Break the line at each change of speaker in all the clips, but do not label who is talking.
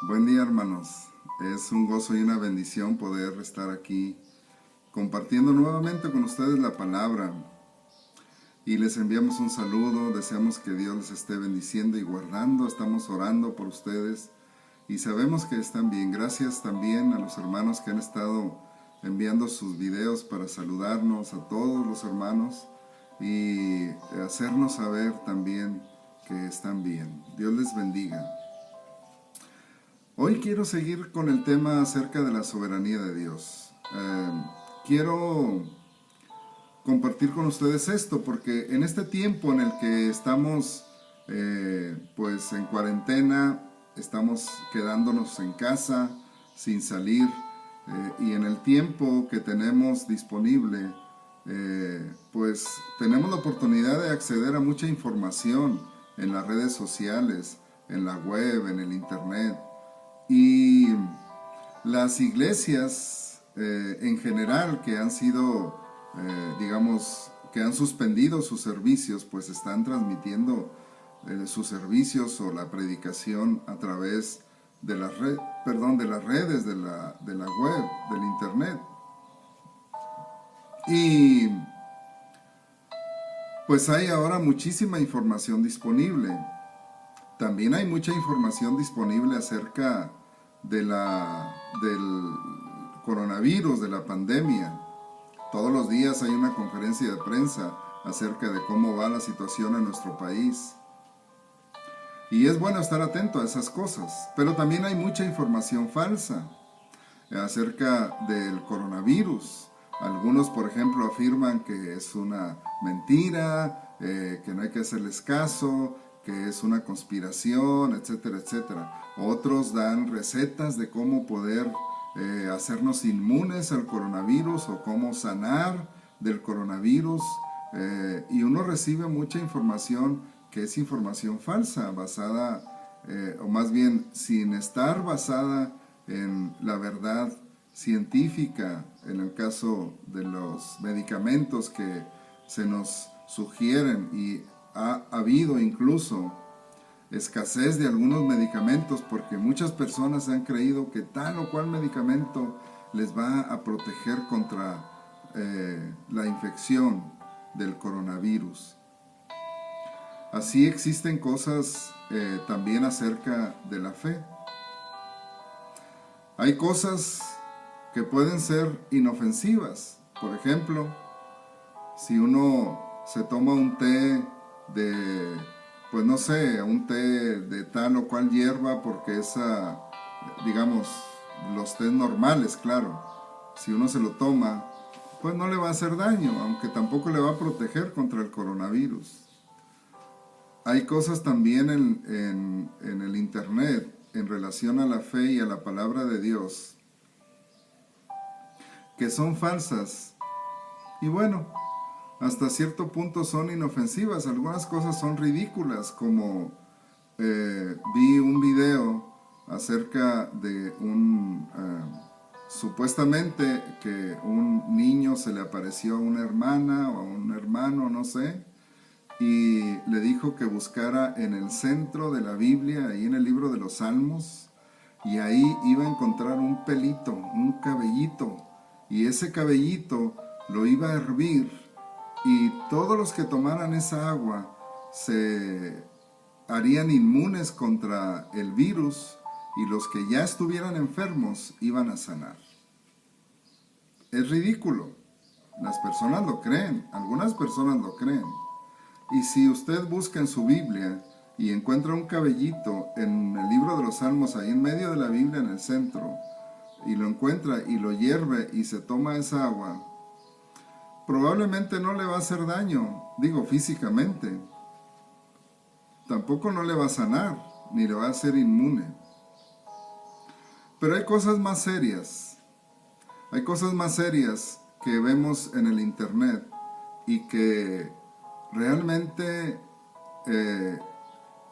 Buen día, hermanos. Es un gozo y una bendición poder estar aquí compartiendo nuevamente con ustedes la palabra. Y les enviamos un saludo, deseamos que Dios les esté bendiciendo y guardando. Estamos orando por ustedes y sabemos que están bien. Gracias también a los hermanos que han estado enviando sus videos para saludarnos, a todos los hermanos y hacernos saber también que están bien. Dios les bendiga. Hoy quiero seguir con el tema acerca de la soberanía de Dios. Quiero compartir con ustedes esto porque en este tiempo en el que estamos pues en cuarentena, estamos quedándonos en casa sin salir y en el tiempo que tenemos disponible pues tenemos la oportunidad de acceder a mucha información en las redes sociales, en la web, en el internet. Y las iglesias en general que han sido, digamos, que han suspendido sus servicios, pues están transmitiendo sus servicios o la predicación a través de las redes, de la web, del internet. Y pues hay ahora muchísima información disponible. También hay mucha información disponible acerca del coronavirus, de la pandemia. Todos los días hay una conferencia de prensa acerca de cómo va la situación en nuestro país. Y es bueno estar atento a esas cosas. Pero también hay mucha información falsa acerca del coronavirus. Algunos, por ejemplo, afirman que es una mentira, que no hay que hacerles caso, que es una conspiración, etcétera, etcétera. Otros dan recetas de cómo poder hacernos inmunes al coronavirus o cómo sanar del coronavirus. Y uno recibe mucha información que es información falsa, basada, o más bien sin estar basada en la verdad científica, en el caso de los medicamentos que se nos sugieren, y ha habido incluso escasez de algunos medicamentos porque muchas personas han creído que tal o cual medicamento les va a proteger contra la infección del coronavirus. Así existen cosas también acerca de la fe. Hay cosas que pueden ser inofensivas. Por ejemplo, si uno se toma un té de, pues no sé, un té de tal o cual hierba, porque esa, digamos, los tés normales, claro, si uno se lo toma, pues no le va a hacer daño, aunque tampoco le va a proteger contra el coronavirus. Hay cosas también en el internet en relación a la fe y a la palabra de Dios que son falsas y bueno, hasta cierto punto son inofensivas. Algunas cosas son ridículas, como vi un video acerca de supuestamente que un niño se le apareció a una hermana o a un hermano, no sé, y le dijo que buscara en el centro de la Biblia, ahí en el libro de los Salmos, y ahí iba a encontrar un pelito, un cabellito, y ese cabellito lo iba a hervir, y todos los que tomaran esa agua se harían inmunes contra el virus, y los que ya estuvieran enfermos iban a sanar. Es ridículo. Las personas lo creen, algunas personas lo creen. Y si usted busca en su Biblia y encuentra un cabellito en el libro de los Salmos, ahí en medio de la Biblia en el centro, y lo encuentra y lo hierve y se toma esa agua, probablemente no le va a hacer daño, digo físicamente. Tampoco no le va a sanar, ni le va a hacer inmune. Pero hay cosas más serias. Hay cosas más serias que vemos en el internet y que realmente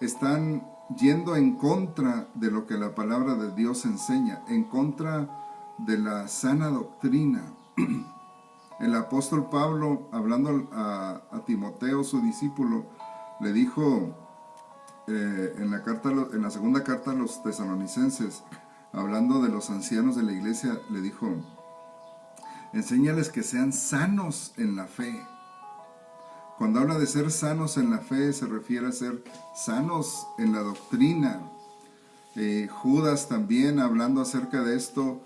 están yendo en contra de lo que la palabra de Dios enseña, en contra de la sana doctrina. El apóstol Pablo, hablando a Timoteo, su discípulo, le dijo en la segunda carta a los tesalonicenses, hablando de los ancianos de la iglesia, le dijo, enséñales que sean sanos en la fe. Cuando habla de ser sanos en la fe, se refiere a ser sanos en la doctrina. Judas también, hablando acerca de esto,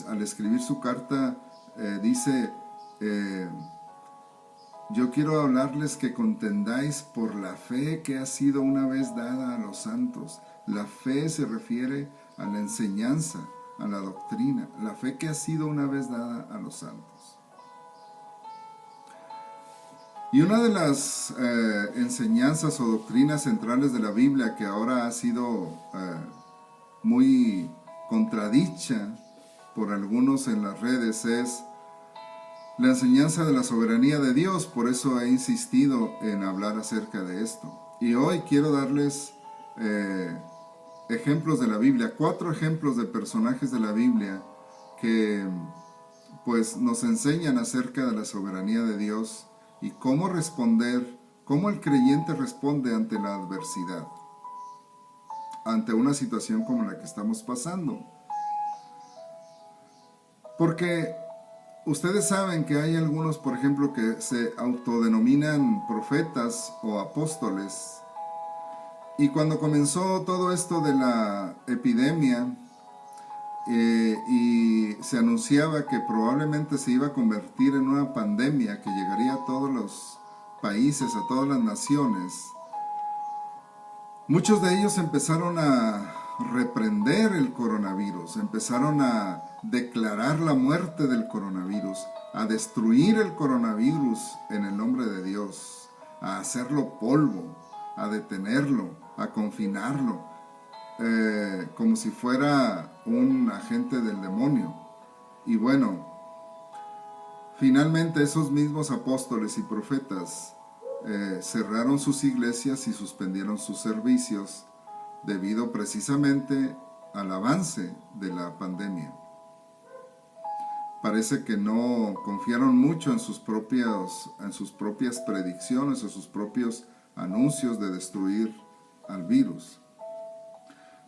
al escribir su carta, dice, yo quiero hablarles que contendáis por la fe que ha sido una vez dada a los santos. La fe se refiere a la enseñanza, a la doctrina, la fe que ha sido una vez dada a los santos. Y una de las enseñanzas o doctrinas centrales de la Biblia que ahora ha sido muy contradicha por algunos en las redes es la enseñanza de la soberanía de Dios. Por eso he insistido en hablar acerca de esto. Y hoy quiero darles ejemplos de la Biblia, 4 ejemplos de personajes de la Biblia que pues nos enseñan acerca de la soberanía de Dios y cómo responder, cómo el creyente responde ante la adversidad, ante una situación como la que estamos pasando. Porque ustedes saben que hay algunos, por ejemplo, que se autodenominan profetas o apóstoles. Y cuando comenzó todo esto de la epidemia y se anunciaba que probablemente se iba a convertir en una pandemia que llegaría a todos los países, a todas las naciones, muchos de ellos empezaron a reprender el coronavirus, empezaron a declarar la muerte del coronavirus, a destruir el coronavirus en el nombre de Dios, a hacerlo polvo, a detenerlo, a confinarlo, como si fuera un agente del demonio. Y bueno, finalmente esos mismos apóstoles y profetas cerraron sus iglesias y suspendieron sus servicios debido precisamente al avance de la pandemia. Parece que no confiaron mucho en sus propias predicciones o sus propios anuncios de destruir al virus.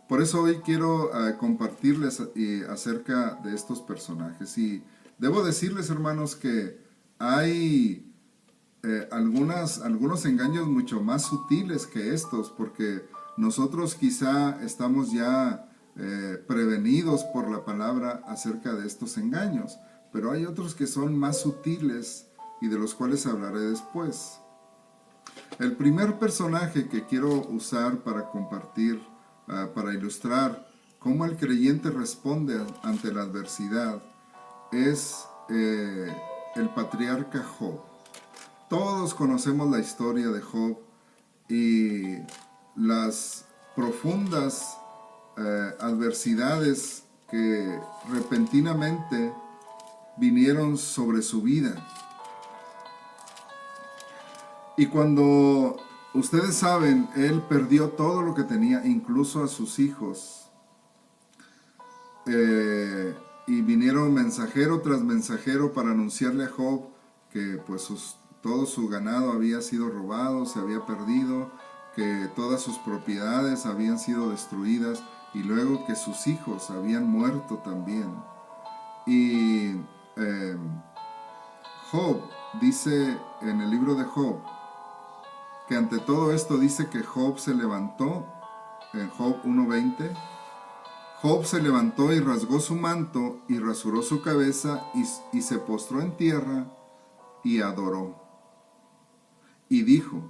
Por eso hoy quiero compartirles acerca de estos personajes. Y debo decirles, hermanos, que hay algunos engaños mucho más sutiles que estos, porque nosotros quizá estamos ya prevenidos por la palabra acerca de estos engaños, pero hay otros que son más sutiles y de los cuales hablaré después. El primer personaje que quiero usar para compartir, para ilustrar cómo el creyente responde ante la adversidad, es el patriarca Job. Todos conocemos la historia de Job y las profundas adversidades que repentinamente vinieron sobre su vida. Y cuando ustedes saben, él perdió todo lo que tenía, incluso a sus hijos. Y vinieron mensajero tras mensajero para anunciarle a Job que pues todo su ganado había sido robado, se había perdido, que todas sus propiedades habían sido destruidas y luego que sus hijos habían muerto también. Y Job dice en el libro de Job que ante todo esto dice que Job se levantó, en Job 1:20, Job se levantó y rasgó su manto y rasuró su cabeza y se postró en tierra y adoró. Y dijo,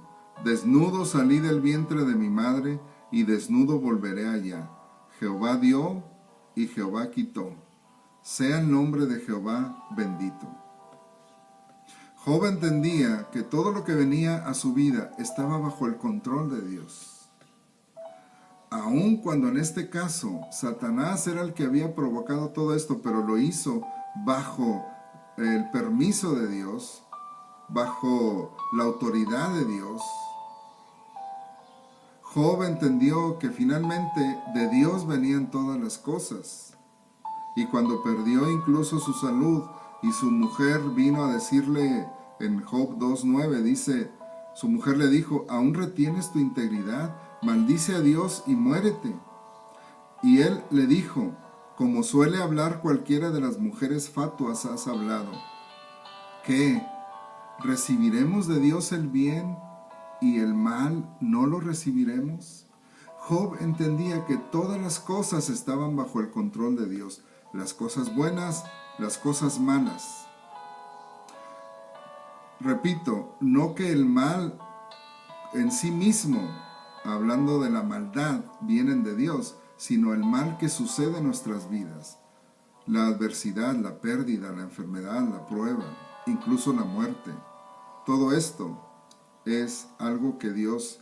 desnudo salí del vientre de mi madre y desnudo volveré allá. Jehová dio y Jehová quitó. Sea el nombre de Jehová bendito. Job entendía que todo lo que venía a su vida estaba bajo el control de Dios. Aun cuando en este caso Satanás era el que había provocado todo esto, pero lo hizo bajo el permiso de Dios, bajo la autoridad de Dios. Job entendió que finalmente de Dios venían todas las cosas. Y cuando perdió incluso su salud y su mujer vino a decirle en Job 2:9, dice, su mujer le dijo, ¿aún retienes tu integridad? maldice a Dios y muérete. Y él le dijo, como suele hablar cualquiera de las mujeres fatuas has hablado. ¿Qué? ¿Recibiremos de Dios el bien y el mal no lo recibiremos? Job entendía que todas las cosas estaban bajo el control de Dios, las cosas buenas, las cosas malas. Repito, no que el mal en sí mismo, hablando de la maldad, vienen de Dios, sino el mal que sucede en nuestras vidas. La adversidad, la pérdida, la enfermedad, la prueba, incluso la muerte. Todo esto es algo que Dios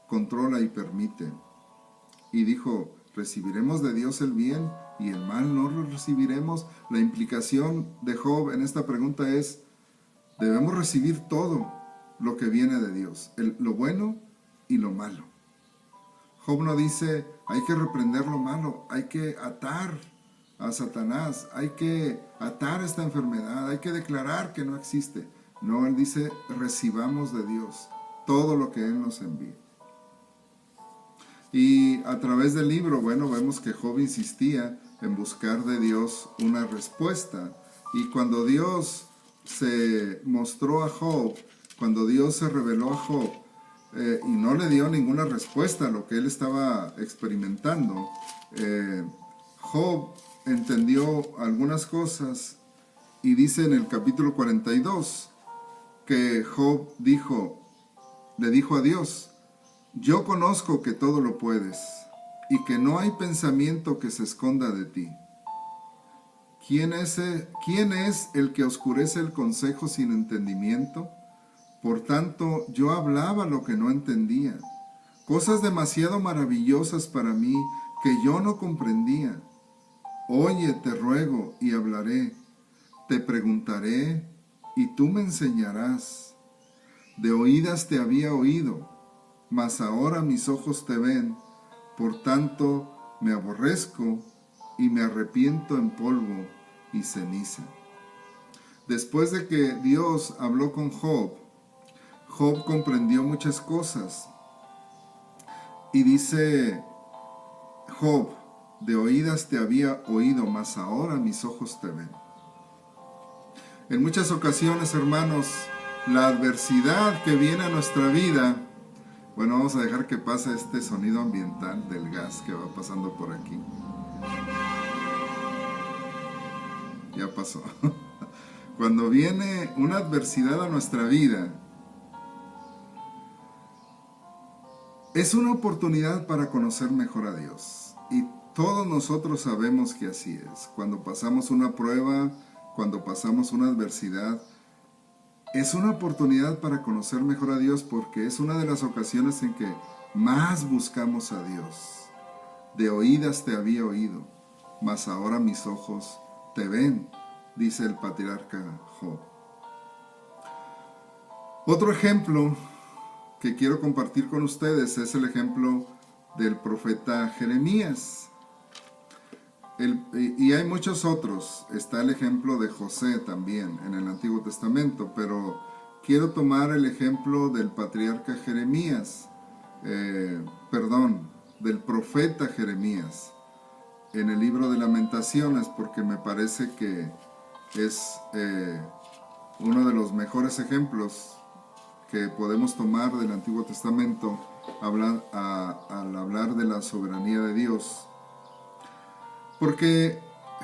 controla y permite. Y dijo, ¿recibiremos de Dios el bien y el mal no lo recibiremos? La implicación de Job en esta pregunta es, debemos recibir todo lo que viene de Dios, lo bueno y lo malo. Job no dice, hay que reprender lo malo, hay que atar a Satanás, hay que atar esta enfermedad, hay que declarar que no existe. No, él dice, recibamos de Dios todo lo que Él nos envía. Y a través del libro, bueno, vemos que Job insistía en buscar de Dios una respuesta. Y cuando Dios se mostró a Job, cuando Dios se reveló a Job, y no le dio ninguna respuesta a lo que él estaba experimentando, Job entendió algunas cosas y dice en el capítulo 42 que Job le dijo a Dios, yo conozco que todo lo puedes y que no hay pensamiento que se esconda de ti. ¿Quién es el que oscurece el consejo sin entendimiento? Por tanto, yo hablaba lo que no entendía, cosas demasiado maravillosas para mí que yo no comprendía. Oye, te ruego y hablaré, te preguntaré y tú me enseñarás. De oídas te había oído, mas ahora mis ojos te ven, por tanto me aborrezco y me arrepiento en polvo y ceniza. Después de que Dios habló con Job, Job comprendió muchas cosas. Y dice Job, de oídas te había oído, mas ahora mis ojos te ven. En muchas ocasiones, hermanos, la adversidad que viene a nuestra vida, bueno, vamos a dejar que pase este sonido ambiental del gas que va pasando por aquí. Ya pasó. Cuando viene una adversidad a nuestra vida, es una oportunidad para conocer mejor a Dios. Y todos nosotros sabemos que así es. Cuando pasamos una prueba, cuando pasamos una adversidad, es una oportunidad para conocer mejor a Dios porque es una de las ocasiones en que más buscamos a Dios. De oídas te había oído, mas ahora mis ojos te ven, dice el patriarca Job. Otro ejemplo que quiero compartir con ustedes es el ejemplo del profeta Jeremías. Y hay muchos otros. Está el ejemplo de José también en el Antiguo Testamento, pero quiero tomar el ejemplo del patriarca Jeremías, del profeta Jeremías, en el libro de Lamentaciones, porque me parece que es uno de los mejores ejemplos que podemos tomar del Antiguo Testamento al hablar de la soberanía de Dios. Porque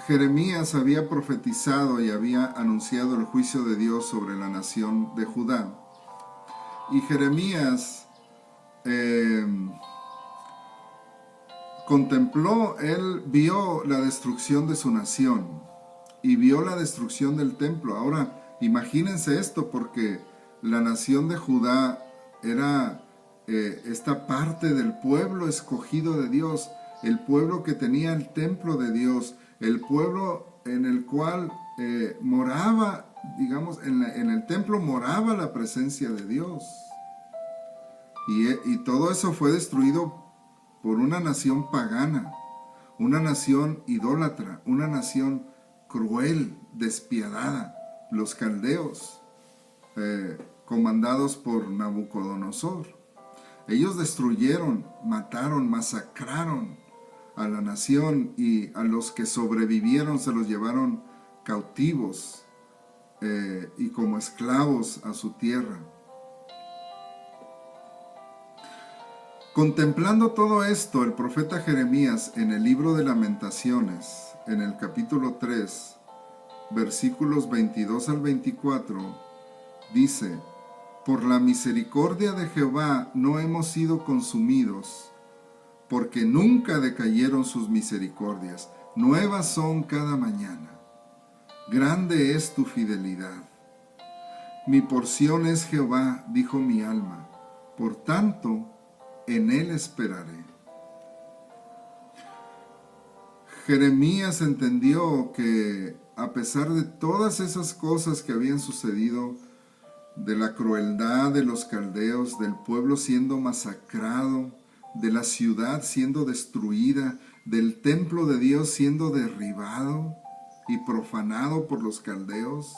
Jeremías había profetizado y había anunciado el juicio de Dios sobre la nación de Judá. Y Jeremías él vio la destrucción de su nación y vio la destrucción del templo. Ahora, imagínense esto, porque la nación de Judá era esta parte del pueblo escogido de Dios, el pueblo que tenía el templo de Dios, el pueblo en el cual moraba, digamos, en el templo moraba la presencia de Dios. Y todo eso fue destruido por una nación pagana, una nación idólatra, una nación cruel, despiadada, los caldeos, comandados por Nabucodonosor. Ellos destruyeron, mataron, masacraron a la nación, y a los que sobrevivieron se los llevaron cautivos y como esclavos a su tierra. Contemplando todo esto, el profeta Jeremías en el libro de Lamentaciones, en el capítulo 3, versículos 22 al 24, dice: por la misericordia de Jehová no hemos sido consumidos, porque nunca decayeron sus misericordias, nuevas son cada mañana. Grande es tu fidelidad. Mi porción es Jehová, dijo mi alma, por tanto, en él esperaré. Jeremías entendió que a pesar de todas esas cosas que habían sucedido, de la crueldad de los caldeos, del pueblo siendo masacrado, de la ciudad siendo destruida, del templo de Dios siendo derribado y profanado por los caldeos,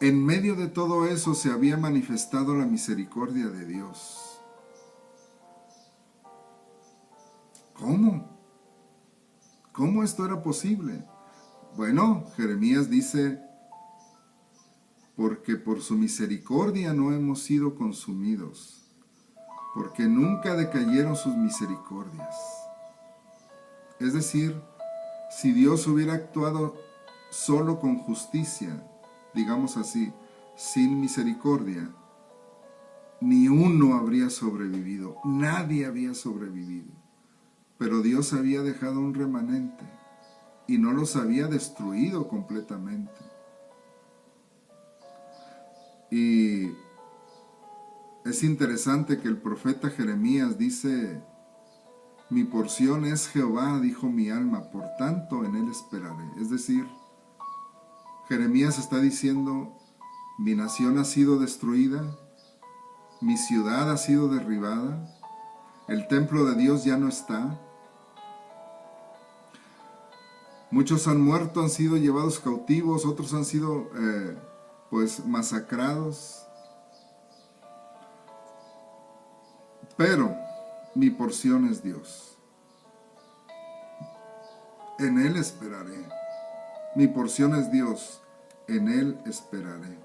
en medio de todo eso se había manifestado la misericordia de Dios. ¿Cómo? ¿Cómo esto era posible? Bueno, Jeremías dice: porque por su misericordia no hemos sido consumidos, porque nunca decayeron sus misericordias. Es decir, si Dios hubiera actuado solo con justicia, digamos así, sin misericordia, ni uno habría sobrevivido, nadie había sobrevivido. Pero Dios había dejado un remanente y no los había destruido completamente. Y es interesante que el profeta Jeremías dice: mi porción es Jehová, dijo mi alma, por tanto en él esperaré. Es decir, Jeremías está diciendo: mi nación ha sido destruida, mi ciudad ha sido derribada, el templo de Dios ya no está, muchos han muerto, han sido llevados cautivos, otros han sido masacrados. Pero mi porción es Dios. En él esperaré. Mi porción es Dios. En él esperaré.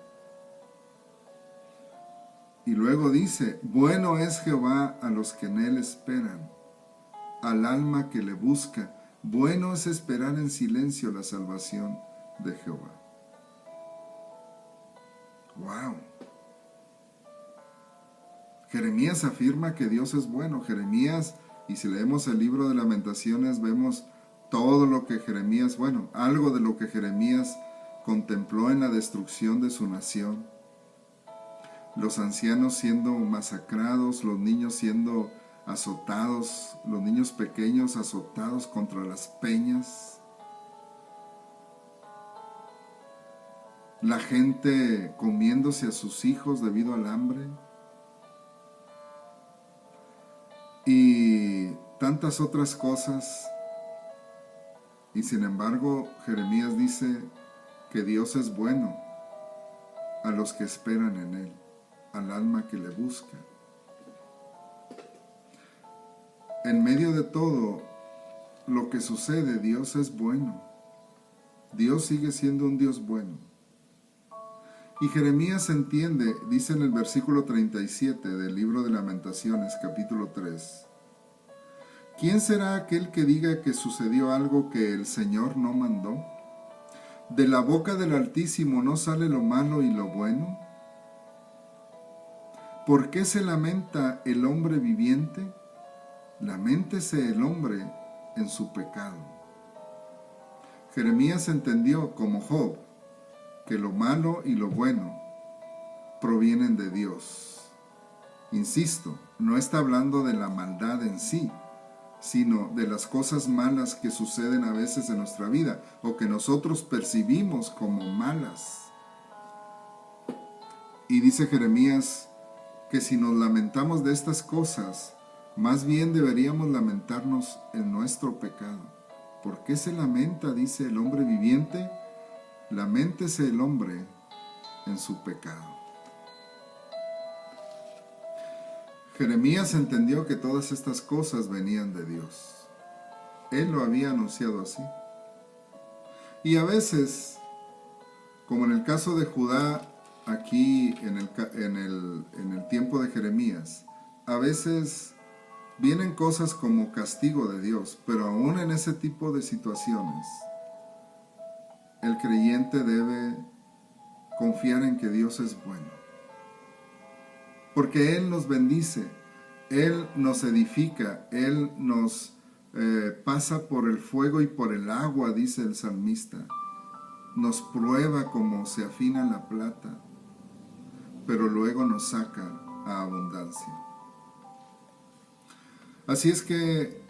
Y luego dice: bueno es Jehová a los que en él esperan, al alma que le busca. Bueno es esperar en silencio la salvación de Jehová. ¡Wow! Jeremías afirma que Dios es bueno. Jeremías, y si leemos el libro de Lamentaciones, vemos todo lo que Jeremías, algo de lo que Jeremías contempló en la destrucción de su nación. Los ancianos siendo masacrados, los niños siendo azotados, los niños pequeños azotados contra las peñas. La gente comiéndose a sus hijos debido al hambre. Y tantas otras cosas. Y sin embargo, Jeremías dice que Dios es bueno a los que esperan en él, al alma que le busca. En medio de todo lo que sucede, Dios es bueno. Dios sigue siendo un Dios bueno. Y Jeremías entiende, dice en el versículo 37 del libro de Lamentaciones, capítulo 3, ¿quién será aquel que diga que sucedió algo que el Señor no mandó? ¿De la boca del Altísimo no sale lo malo y lo bueno? ¿Por qué se lamenta el hombre viviente? Laméntese el hombre en su pecado. Jeremías entendió, como Job, que lo malo y lo bueno provienen de Dios. Insisto, no está hablando de la maldad en sí, sino de las cosas malas que suceden a veces en nuestra vida o que nosotros percibimos como malas. Y dice Jeremías que si nos lamentamos de estas cosas, más bien deberíamos lamentarnos en nuestro pecado. ¿Por qué se lamenta, dice el hombre viviente? Laméntese el hombre en su pecado. Jeremías entendió que todas estas cosas venían de Dios. Él lo había anunciado así. Y a veces, como en el caso de Judá, aquí en el tiempo de Jeremías, a veces vienen cosas como castigo de Dios, pero aún en ese tipo de situaciones, el creyente debe confiar en que Dios es bueno. Porque Él nos bendice, Él nos edifica, Él nos pasa por el fuego y por el agua, dice el salmista. Nos prueba como se afina la plata, pero luego nos saca a abundancia. Así es que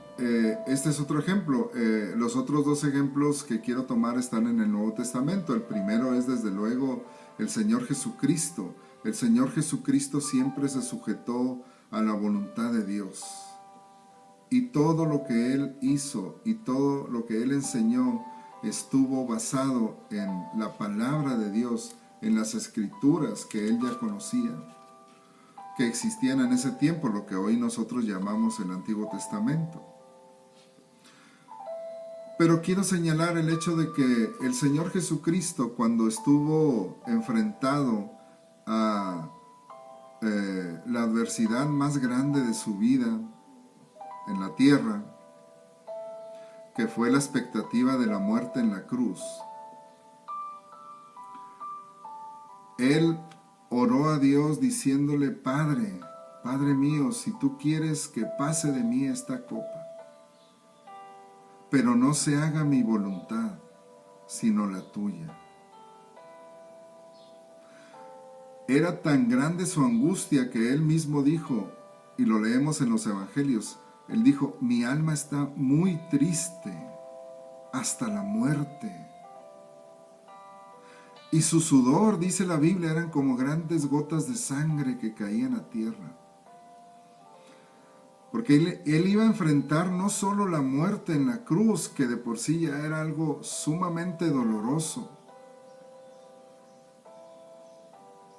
este es otro ejemplo. Los otros dos ejemplos que quiero tomar están en el Nuevo Testamento. El primero es desde luego el Señor Jesucristo. El Señor Jesucristo siempre se sujetó a la voluntad de Dios. Y todo lo que Él hizo y todo lo que Él enseñó estuvo basado en la palabra de Dios, en las escrituras que Él ya conocía, que existían en ese tiempo, lo que hoy nosotros llamamos el Antiguo Testamento. Pero quiero señalar el hecho de que el Señor Jesucristo, cuando estuvo enfrentado a la adversidad más grande de su vida en la tierra, que fue la expectativa de la muerte en la cruz, Él oró a Dios diciéndole: Padre, Padre mío, si tú quieres que pase de mí esta copa, pero no se haga mi voluntad, sino la tuya. Era tan grande su angustia que Él mismo dijo, y lo leemos en los evangelios, Él dijo: mi alma está muy triste hasta la muerte. Y su sudor, dice la Biblia, eran como grandes gotas de sangre que caían a tierra. Porque él iba a enfrentar no solo la muerte en la cruz, que de por sí ya era algo sumamente doloroso.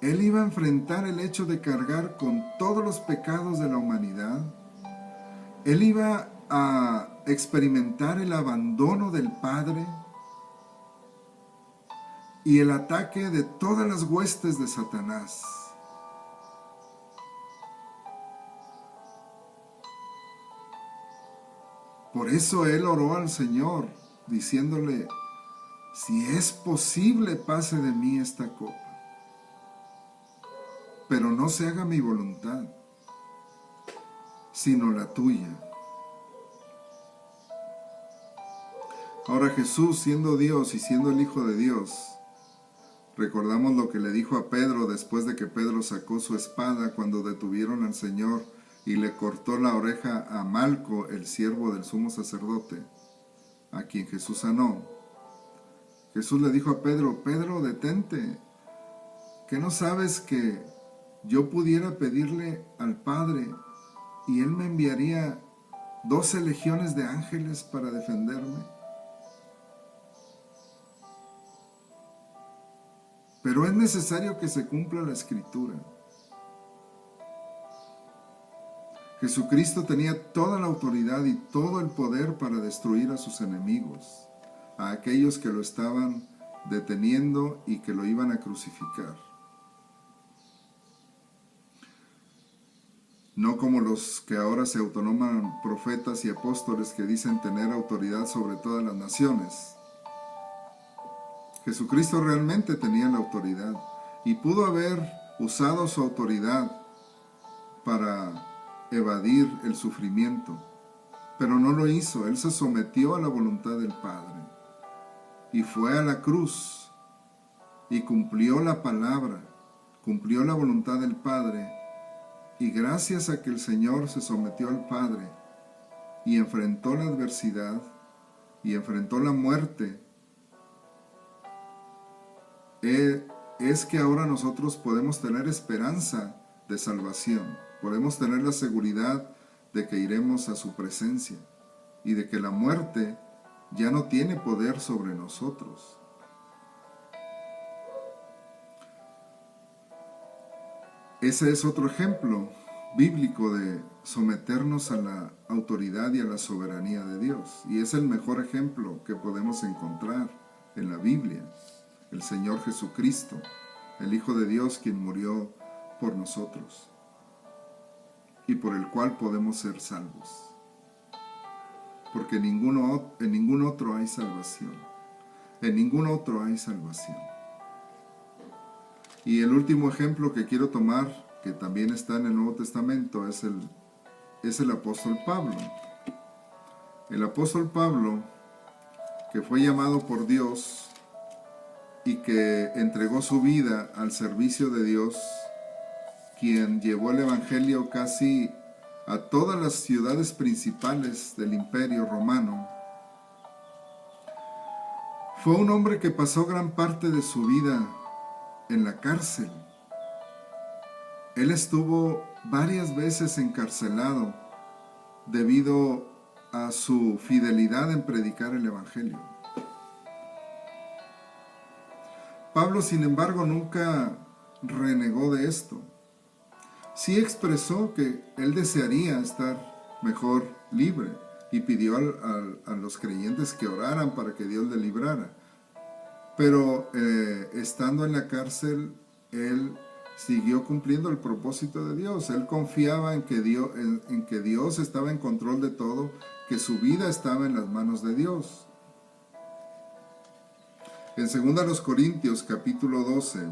Él iba a enfrentar el hecho de cargar con todos los pecados de la humanidad. Él iba a experimentar el abandono del Padre y el ataque de todas las huestes de Satanás. Por eso Él oró al Señor, diciéndole: si es posible, pase de mí esta copa, pero no se haga mi voluntad, sino la tuya. Ahora Jesús, siendo Dios y siendo el Hijo de Dios, recordamos lo que le dijo a Pedro después de que Pedro sacó su espada cuando detuvieron al Señor y le cortó la oreja a Malco, el siervo del sumo sacerdote, a quien Jesús sanó. Jesús le dijo a Pedro: Pedro, detente, ¿que no sabes que yo pudiera pedirle al Padre y Él me enviaría 12 legiones de ángeles para defenderme? Pero es necesario que se cumpla la Escritura. Jesucristo tenía toda la autoridad y todo el poder para destruir a sus enemigos, a aquellos que lo estaban deteniendo y que lo iban a crucificar. No como los que ahora se autonoman profetas y apóstoles que dicen tener autoridad sobre todas las naciones. Jesucristo realmente tenía la autoridad y pudo haber usado su autoridad para evadir el sufrimiento, pero no lo hizo. Él se sometió a la voluntad del Padre y fue a la cruz y cumplió la palabra, cumplió la voluntad del Padre, y gracias a que el Señor se sometió al Padre y enfrentó la adversidad y enfrentó la muerte, es que ahora nosotros podemos tener esperanza de salvación. Podemos tener la seguridad de que iremos a su presencia y de que la muerte ya no tiene poder sobre nosotros. Ese es otro ejemplo bíblico de someternos a la autoridad y a la soberanía de Dios. Y es el mejor ejemplo que podemos encontrar en la Biblia. El Señor Jesucristo, el Hijo de Dios, quien murió por nosotros y por el cual podemos ser salvos. Porque en ningún otro hay salvación. En ningún otro hay salvación. Y el último ejemplo que quiero tomar, que también está en el Nuevo Testamento, es el apóstol Pablo. El apóstol Pablo, que fue llamado por Dios y que entregó su vida al servicio de Dios, quien llevó el Evangelio casi a todas las ciudades principales del Imperio Romano. Fue un hombre que pasó gran parte de su vida en la cárcel. Él estuvo varias veces encarcelado debido a su fidelidad en predicar el Evangelio. Pablo, sin embargo, nunca renegó de esto. Sí expresó que él desearía estar mejor libre y pidió a los creyentes que oraran para que Dios le librara. Pero estando en la cárcel, él siguió cumpliendo el propósito de Dios. Él confiaba en que Dios estaba en control de todo, que su vida estaba en las manos de Dios. En 2 Corintios capítulo 12,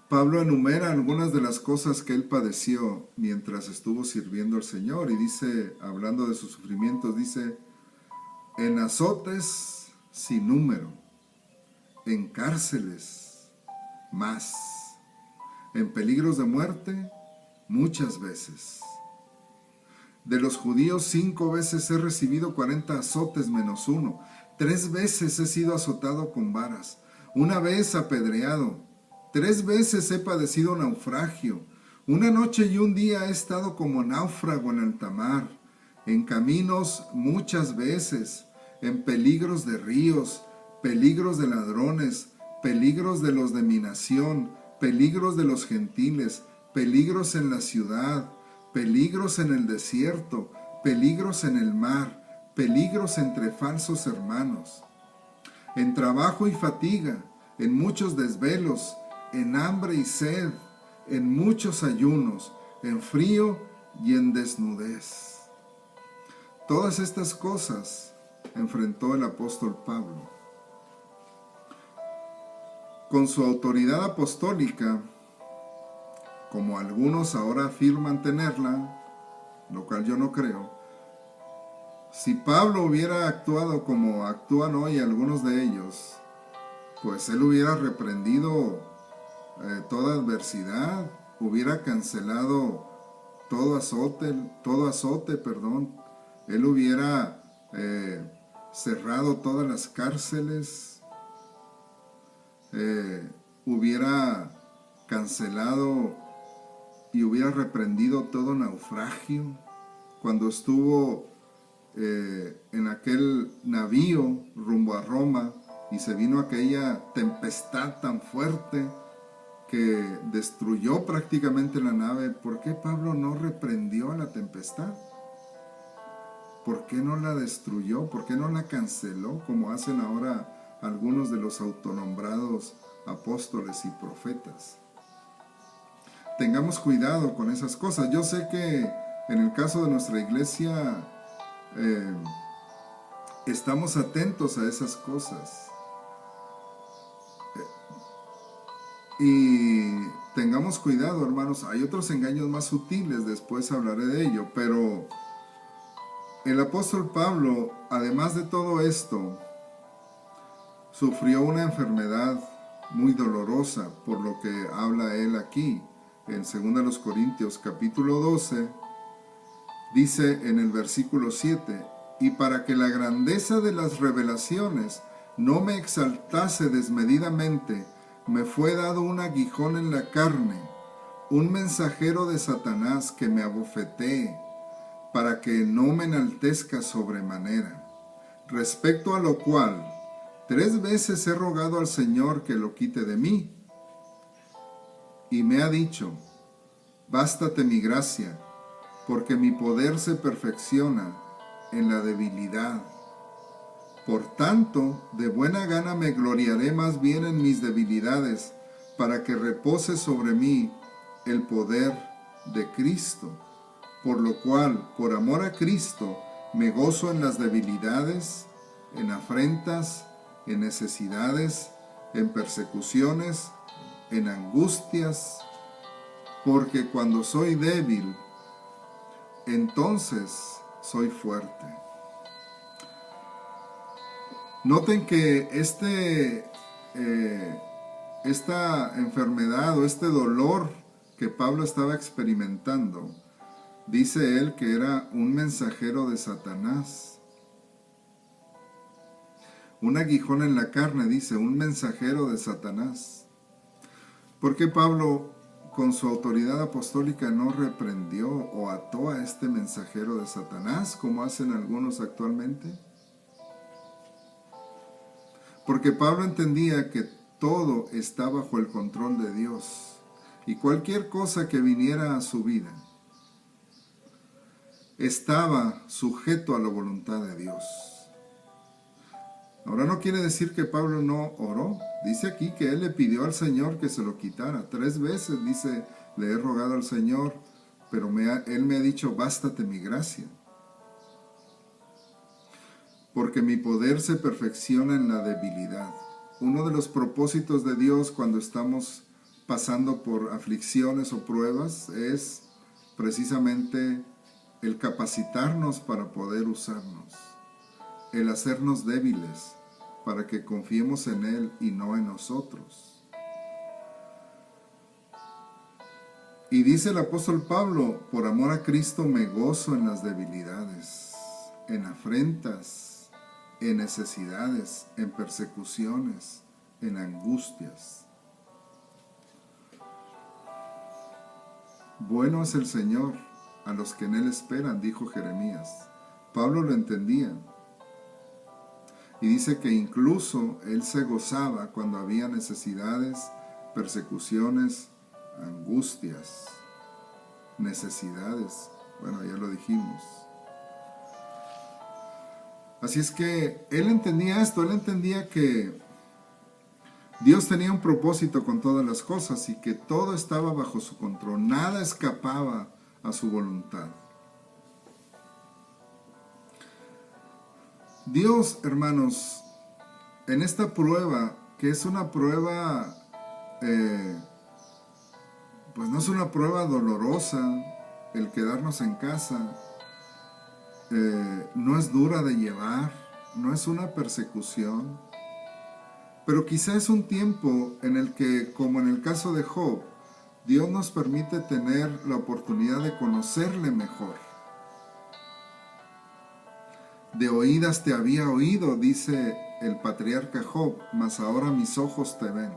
Pablo enumera algunas de las cosas que él padeció mientras estuvo sirviendo al Señor y dice, hablando de sus sufrimientos, dice, en azotes sin número, en cárceles más, en peligros de muerte muchas veces. De los judíos 5 veces he recibido 40 azotes menos 1. 3 veces he sido azotado con varas, 1 vez apedreado, 3 veces he padecido naufragio, 1 noche y 1 día he estado como náufrago en alta mar, en caminos muchas veces, en peligros de ríos, peligros de ladrones, peligros de los de mi nación, peligros de los gentiles, peligros en la ciudad, peligros en el desierto, peligros en el mar, peligros entre falsos hermanos, en trabajo y fatiga, en muchos desvelos, en hambre y sed, en muchos ayunos, en frío y en desnudez. Todas estas cosas enfrentó el apóstol Pablo. Con su autoridad apostólica, como algunos ahora afirman tenerla, lo cual yo no creo, si Pablo hubiera actuado como actúan hoy algunos de ellos, pues él hubiera reprendido toda adversidad, hubiera cancelado todo azote, él hubiera cerrado todas las cárceles, hubiera cancelado y hubiera reprendido todo naufragio. Cuando estuvo en aquel navío rumbo a Roma y se vino aquella tempestad tan fuerte que destruyó prácticamente la nave, ¿por qué Pablo no reprendió a la tempestad? ¿Por qué no la destruyó? ¿Por qué no la canceló como hacen ahora algunos de los autonombrados apóstoles y profetas? Tengamos cuidado con esas cosas. Yo sé que en el caso de nuestra iglesia estamos atentos a esas cosas. Y tengamos cuidado, hermanos. Hay otros engaños más sutiles, después hablaré de ello, pero el apóstol Pablo, además de todo esto, sufrió una enfermedad muy dolorosa, por lo que habla él aquí, en 2 Corintios capítulo 12, dice en el versículo 7, y para que la grandeza de las revelaciones no me exaltase desmedidamente, me fue dado un aguijón en la carne, un mensajero de Satanás que me abofetee, para que no me enaltezca sobremanera. Respecto a lo cual, 3 veces he rogado al Señor que lo quite de mí. Y me ha dicho, bástate mi gracia, porque mi poder se perfecciona en la debilidad. Por tanto, de buena gana me gloriaré más bien en mis debilidades, para que repose sobre mí el poder de Cristo. Por lo cual, por amor a Cristo, me gozo en las debilidades, en afrentas, en necesidades, en persecuciones, en angustias, porque cuando soy débil, entonces soy fuerte. Noten que esta enfermedad o este dolor que Pablo estaba experimentando, dice él que era un mensajero de Satanás. Un aguijón en la carne, dice, un mensajero de Satanás. ¿Por qué Pablo, con su autoridad apostólica, no reprendió o ató a este mensajero de Satanás, como hacen algunos actualmente? Porque Pablo entendía que todo está bajo el control de Dios, y cualquier cosa que viniera a su vida estaba sujeto a la voluntad de Dios. Ahora no quiere decir que Pablo no oró. Dice aquí que él le pidió al Señor que se lo quitara. 3 veces dice, le he rogado al Señor, pero él me ha dicho, bástate mi gracia. Porque mi poder se perfecciona en la debilidad. Uno de los propósitos de Dios cuando estamos pasando por aflicciones o pruebas es precisamente el capacitarnos para poder usarnos, el hacernos débiles para que confiemos en Él y no en nosotros. Y dice el apóstol Pablo, por amor a Cristo me gozo en las debilidades, en afrentas, en necesidades, en persecuciones, en angustias. Bueno es el Señor a los que en Él esperan, dijo Jeremías. Pablo lo entendía. Y dice que incluso él se gozaba cuando había necesidades, persecuciones, angustias, necesidades. Bueno, ya lo dijimos. Así es que él entendía esto, él entendía que Dios tenía un propósito con todas las cosas y que todo estaba bajo su control, nada escapaba a su voluntad. Dios, hermanos, en esta prueba, que es una prueba, pues no es una prueba dolorosa, el quedarnos en casa, no es dura de llevar, no es una persecución, pero quizá es un tiempo en el que, como en el caso de Job, Dios nos permite tener la oportunidad de conocerle mejor. De oídas te había oído, dice el patriarca Job, mas ahora mis ojos te ven.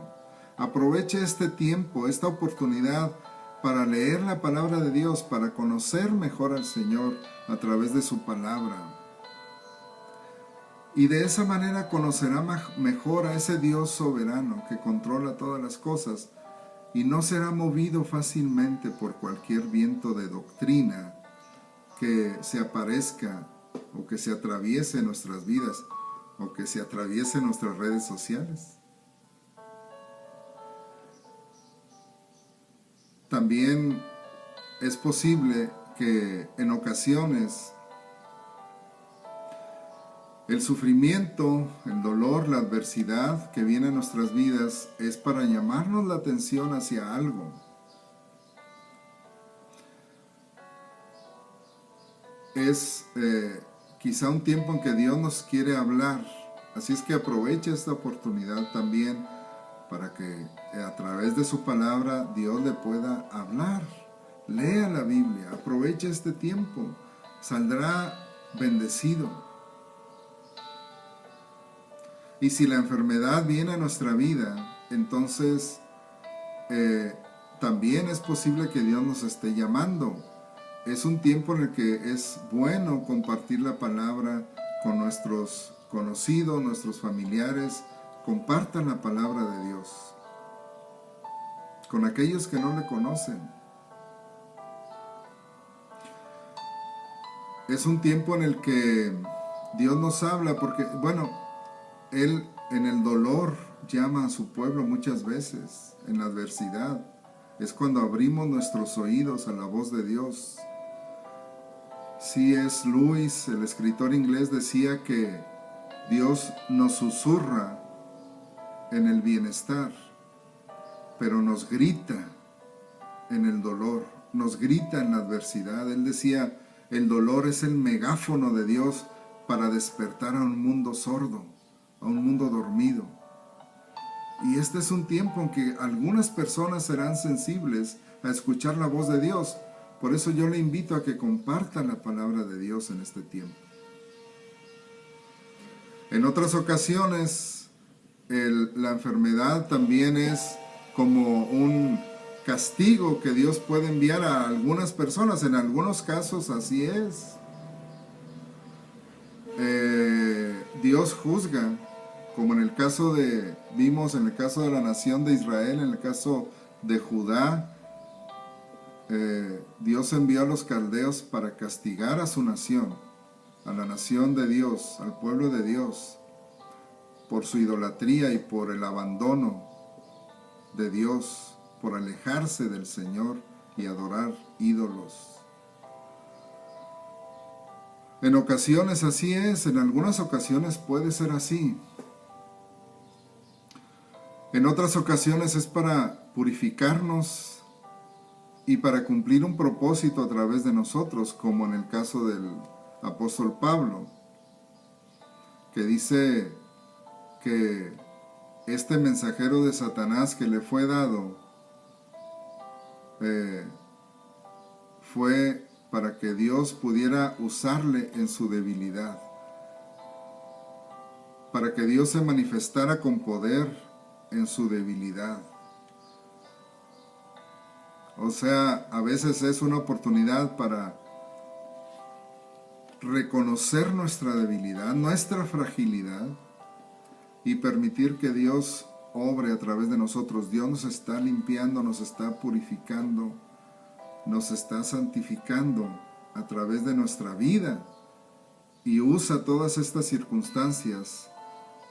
Aproveche este tiempo, esta oportunidad para leer la palabra de Dios, para conocer mejor al Señor a través de su palabra. Y de esa manera conocerá mejor a ese Dios soberano que controla todas las cosas y no será movido fácilmente por cualquier viento de doctrina que se aparezca o que se atraviese en nuestras vidas o que se atraviese en nuestras redes sociales. También es posible que en ocasiones el sufrimiento, el dolor, la adversidad que viene a nuestras vidas es para llamarnos la atención hacia algo. Es quizá un tiempo en que Dios nos quiere hablar. Así es que aproveche esta oportunidad también para que a través de su palabra Dios le pueda hablar. Lea la Biblia, aproveche este tiempo, saldrá bendecido. Y si la enfermedad viene a nuestra vida, entonces también es posible que Dios nos esté llamando. Es un tiempo en el que es bueno compartir la palabra con nuestros conocidos, nuestros familiares. Compartan la palabra de Dios con aquellos que no le conocen. es un tiempo en el que Dios nos habla porque, bueno, Él en el dolor llama a su pueblo muchas veces, en la adversidad. Es cuando abrimos nuestros oídos a la voz de Dios. C.S. Lewis, el escritor inglés, decía que Dios nos susurra en el bienestar, pero nos grita en el dolor, nos grita en la adversidad. Él decía, el dolor es el megáfono de Dios para despertar a un mundo sordo, a un mundo dormido. Y este es un tiempo en que algunas personas serán sensibles a escuchar la voz de Dios. Por eso yo le invito a que compartan la palabra de Dios en este tiempo. En otras ocasiones, la enfermedad también es como un castigo que Dios puede enviar a algunas personas. En algunos casos así es. Dios juzga, como en el caso vimos en el caso de la nación de Israel, en el caso de Judá. Dios envió a los caldeos para castigar a su nación, a la nación de Dios, al pueblo de Dios, por su idolatría y por el abandono de Dios, por alejarse del Señor y adorar ídolos. En ocasiones así es, en algunas ocasiones puede ser así. En otras ocasiones es para purificarnos y para cumplir un propósito a través de nosotros, como en el caso del apóstol Pablo, que dice que este mensajero de Satanás que le fue dado fue para que Dios pudiera usarle en su debilidad, para que Dios se manifestara con poder en su debilidad. O sea, a veces es una oportunidad para reconocer nuestra debilidad, nuestra fragilidad y permitir que Dios obre a través de nosotros. Dios nos está limpiando, nos está purificando, nos está santificando a través de nuestra vida y usa todas estas circunstancias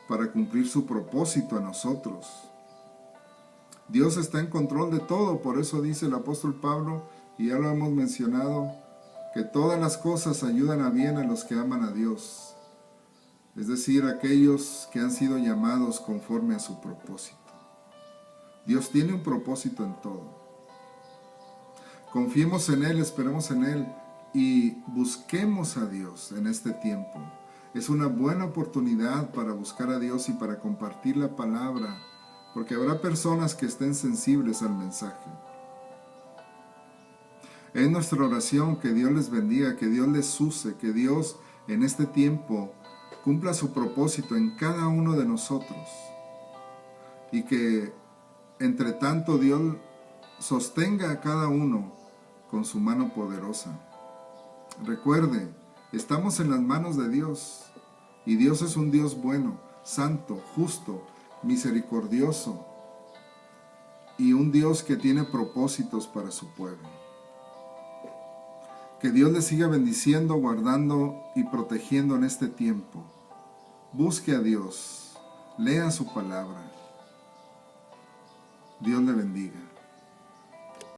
para cumplir su propósito a nosotros. Dios está en control de todo, por eso dice el apóstol Pablo, y ya lo hemos mencionado, que todas las cosas ayudan a bien a los que aman a Dios, es decir, aquellos que han sido llamados conforme a su propósito. Dios tiene un propósito en todo. Confiemos en Él, esperemos en Él y busquemos a Dios en este tiempo. Es una buena oportunidad para buscar a Dios y para compartir la palabra, porque habrá personas que estén sensibles al mensaje. Es nuestra oración que Dios les bendiga, que Dios les use, que Dios en este tiempo cumpla su propósito en cada uno de nosotros y que entre tanto Dios sostenga a cada uno con su mano poderosa. Recuerde, estamos en las manos de Dios y Dios es un Dios bueno, santo, justo, misericordioso y un Dios que tiene propósitos para su pueblo. Que Dios les siga bendiciendo, guardando y protegiendo en este tiempo. Busque a Dios, lea su palabra. Dios le bendiga.